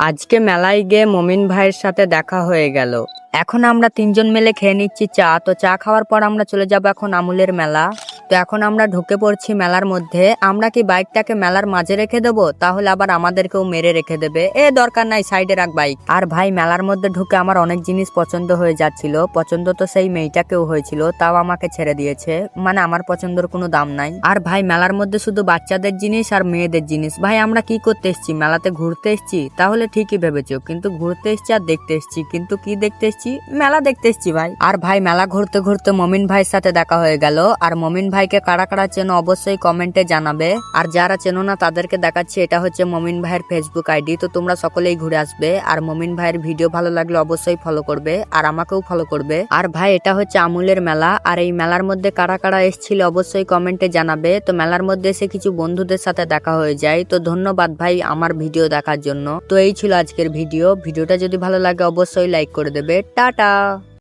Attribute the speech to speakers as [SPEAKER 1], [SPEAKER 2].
[SPEAKER 1] আজকে মেলায় গিয়ে মমিন ভাইয়ের সাথে দেখা হয়ে গেল। এখন আমরা তিনজন মিলে খেয়ে নিচ্ছি চা। তো চা খাওয়ার পর আমরা চলে যাব এখন আমুলের মেলা। তো এখন আমরা ঢুকে পড়ছি মেলার মধ্যে। আমরা কি বাইকটাকে মেলার মাঝে রেখে দেবো? তাহলে আবার আমাদেরকেও মেরে রেখে দেবে। দরকার নাই, সাইডে রাখ বাইক। আর ভাই মেলার মধ্যে ঢুকে আমার অনেক জিনিস পছন্দ হয়ে যাচ্ছিল। পছন্দ তো সেই মেয়েটাকেও হয়েছিল, তাও আমাকে ছেড়ে দিয়েছে। মানে আমার পছন্দের কোনো দাম নাই। আর ভাই মেলার মধ্যে শুধু বাচ্চাদের জিনিস আর মেয়েদের জিনিস। ভাই আমরা কি করতে এসেছি? মেলাতে ঘুরতে এসেছি? তাহলে ঠিকই ভেবেছো, কিন্তু ঘুরতে এসেছি আর দেখতে এসেছি। কিন্তু কি দেখতে এসেছি? মেলা দেখতে এসেছি ভাই। আর ভাই মেলা ঘুরতে ঘুরতে মমিন ভাইয়ের সাথে দেখা হয়ে গেল। আর মমিন ভাইকে কারা কারা চেনো অবশ্যই কমেন্টে জানাবে। আর যারা চেনো না তাদেরকে দেখাচ্ছি, এটা হচ্ছে মমিন ভাইয়ের ফেসবুক আইডি। তো তোমরা সকলেই ঘুরে আসবে। আর মমিন ভাইয়ের ভিডিও ভালো লাগলে অবশ্যই ফলো করবে, আর আমাকেও ফলো করবে। আর ভাই এটা হচ্ছে আমুলের মেলা। আর এই মেলার মধ্যে কারা কারা এসেছিল অবশ্যই কমেন্টে জানাবে। তো মেলার মধ্যে এসে কিছু বন্ধুদের সাথে দেখা হয়ে যায়। তো ধন্যবাদ ভাই আমার ভিডিও দেখার জন্য। তো এই ছিল আজকের ভিডিওটা যদি ভালো লাগে অবশ্যই লাইক করে দেবে। টাটা।